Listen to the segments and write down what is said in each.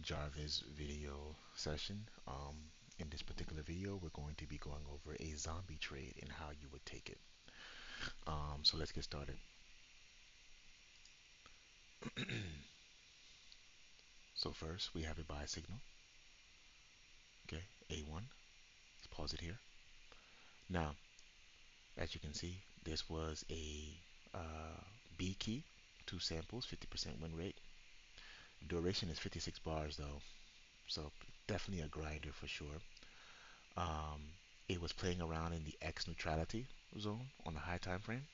Jarvis video session. In this particular video, we're going to be going over a zombie trade and how you would take it. So let's get started. So first, we have a buy signal. Okay, A1. Let's pause it here. Now, as you can see, this was a B key, two samples, 50% win rate. Duration is 56 bars though, so definitely a grinder for sure. Um, it was playing around in the X neutrality zone on the high time frame.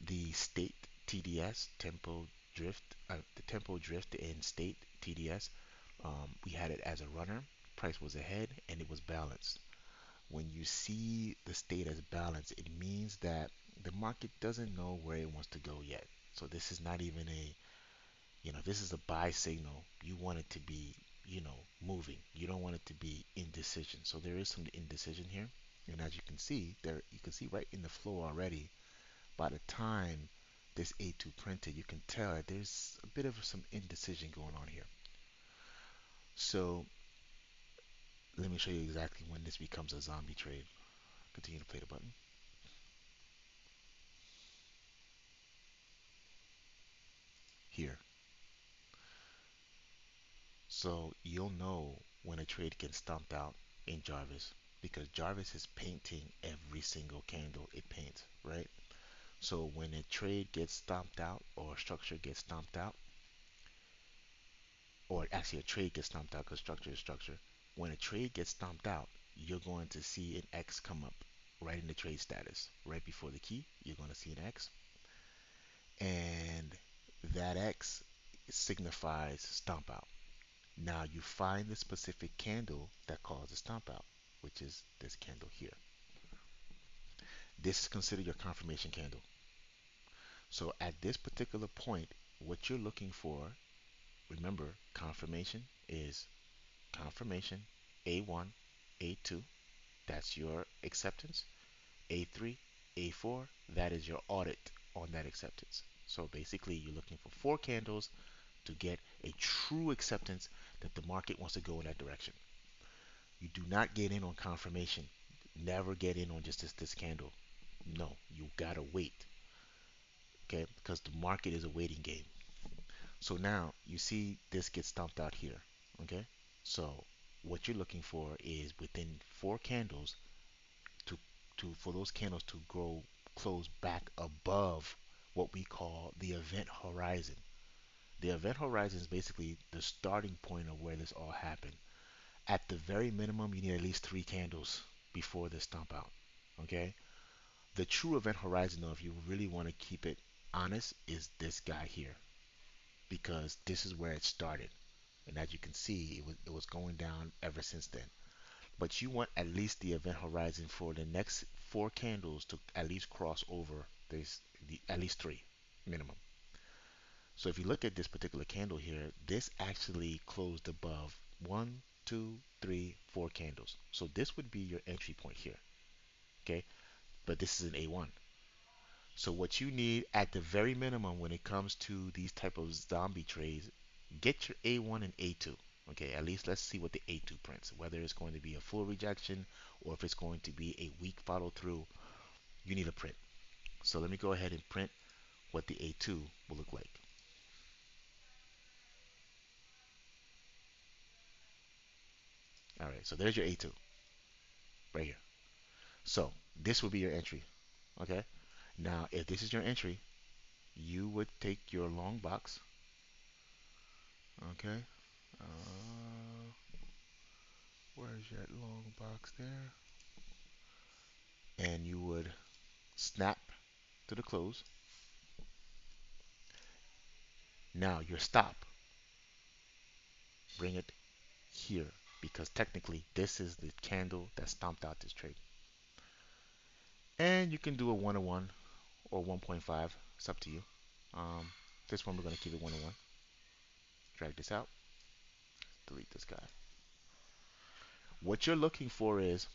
The state TDS the tempo drift in state TDS, we had it as a runner. Price was ahead and it was balanced. When you see the state as balanced, it means that the market doesn't know where it wants to go yet. So this is not even this is a buy signal. You want it to be, moving. You don't want it to be indecision. So there is some indecision here. And as you can see, you can see right in the flow already, by the time this A2 printed, you can tell that there's a bit of some indecision going on here. So let me show you exactly when this becomes a zombie trade. Continue to play the button here. So you'll know when a trade gets stomped out in Jarvis because Jarvis is painting every single candle it paints, right? So when a trade gets stomped out or a structure gets stomped out, or actually a trade gets stomped out because structure is structure. When a trade gets stomped out, you're going to see an X come up right in the trade status. Right before the key, you're going to see an X. And that X signifies stomp out. Now you find the specific candle that caused the stomp out, which is this candle here. This is considered your confirmation candle. So at this particular point, what you're looking for, remember, confirmation is confirmation A1, A2, that's your acceptance. A3, A4, that is your audit on that acceptance. So basically, you're looking for four candles to get a true acceptance that the market wants to go in that direction. You do not get in on confirmation. Never get in on just this candle. No, you gotta wait, okay? Because the market is a waiting game. So now you see this gets stomped out here, okay? So what you're looking for is within four candles to for those candles to grow close back above what we call the event horizon. The event horizon is basically the starting point of where this all happened. At the very minimum, you need at least three candles before this stomp out. Okay? The true event horizon, though, if you really want to keep it honest, is this guy here because this is where it started. And as you can see, it was going down ever since then. But you want at least the event horizon for the next four candles to at least cross over at least three minimum. So if you look at this particular candle here, this actually closed above one, two, three, four candles. So this would be your entry point here. Okay, but this is an A1. So what you need at the very minimum when it comes to these type of zombie trades, get your A1 and A2. Okay, at least let's see what the A2 prints, whether it's going to be a full rejection or if it's going to be a weak follow through, you need a print. So let me go ahead and print what the A2 will look like. All right, so there's your A2 right here. So this will be your entry. Okay, now if this is your entry, you would take your long box. Okay, uh, where's that long box there? And you would snap to the close. Now your stop, bring it here because technically this is the candle that stomped out this trade. And you can do a 1-to-1 or 1.5. It's up to you. Um, this one we're going to keep it 1-to-1. Drag this out. Delete this guy. What you're looking for is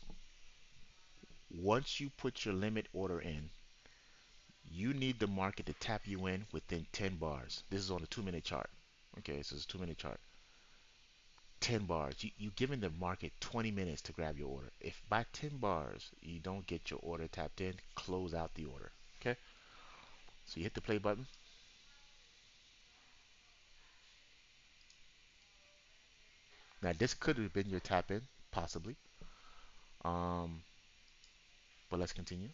once you put your limit order in, you need the market to tap you in within 10 bars. This is on a 2-minute chart. Okay, so it's a 2 minute chart. 10 bars. You're giving the market 20 minutes to grab your order. If by 10 bars you don't get your order tapped in, close out the order. Okay? So you hit the play button. Now this could have been your tap in, possibly. Um, but let's continue.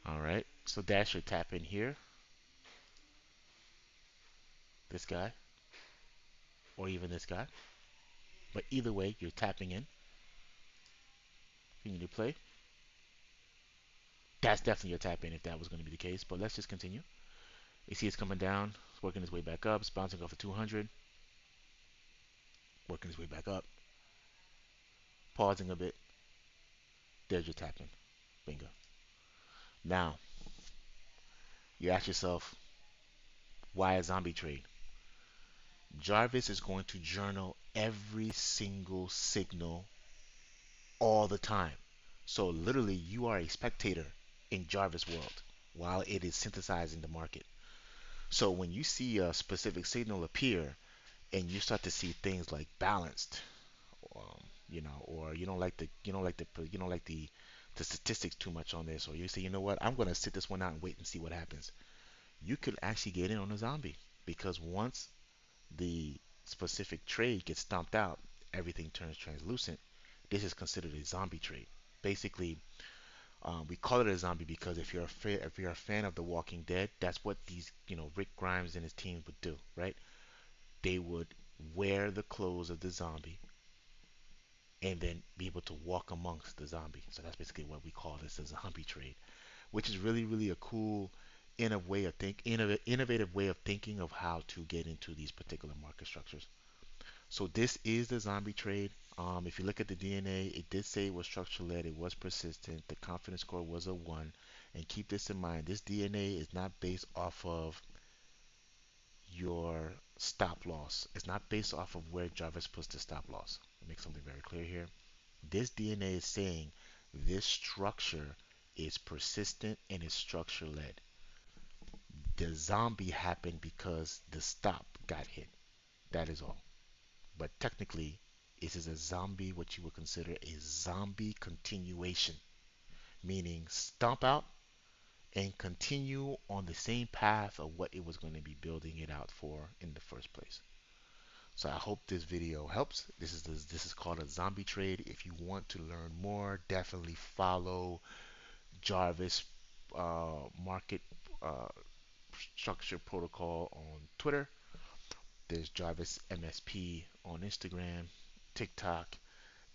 All right. So that's your tap in here. This guy, or even this guy. But either way, you're tapping in. Continue to play. That's definitely your tap in if that was going to be the case. But let's just continue. You see it's coming down. It's working its way back up. It's bouncing off of 200. Working its way back up. Pausing a bit. There's your tap in. Bingo. Now, you ask yourself, why a zombie trade? Jarvis is going to journal every single signal all the time. So literally, you are a spectator in Jarvis world while it is synthesizing the market. So when you see a specific signal appear and you start to see things like balanced, or you don't like the statistics too much on this, or you say, you know what, I'm going to sit this one out and wait and see what happens. You could actually get in on a zombie because once the specific trade gets stomped out, everything turns translucent. This is considered a zombie trade. Basically, we call it a zombie because if you're a fan of The Walking Dead, that's what these Rick Grimes and his team would do, right? They would wear the clothes of the zombie and then be able to walk amongst the zombie. So that's basically what we call this as a zombie trade, which is really really a cool innovative way of thinking of how to get into these particular market structures. So this is the zombie trade. If you look at the DNA, it did say it was structure led, it was persistent, the confidence score was a 1. And keep this in mind, this DNA is not based off of your stop loss. It's not based off of where Jarvis puts the stop loss. I'll make something very clear here. This DNA is saying this structure is persistent and is structure led. The zombie happened because the stop got hit. That is all. But technically, it is a zombie, what you would consider a zombie continuation, meaning stomp out and continue on the same path of what it was going to be building it out for in the first place. So I hope this video helps. This is called a zombie trade. If you want to learn more, definitely follow Jarvis Market uh, Structure Protocol on Twitter. There's Jarvis MSP on Instagram, TikTok,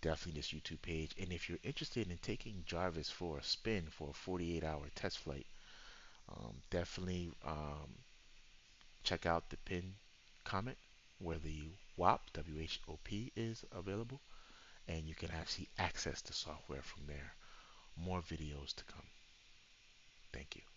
definitely this YouTube page. And if you're interested in taking Jarvis for a spin for a 48-hour test flight, definitely check out the pin comment where the WHOP is available, and you can actually access the software from there. More videos to come. Thank you.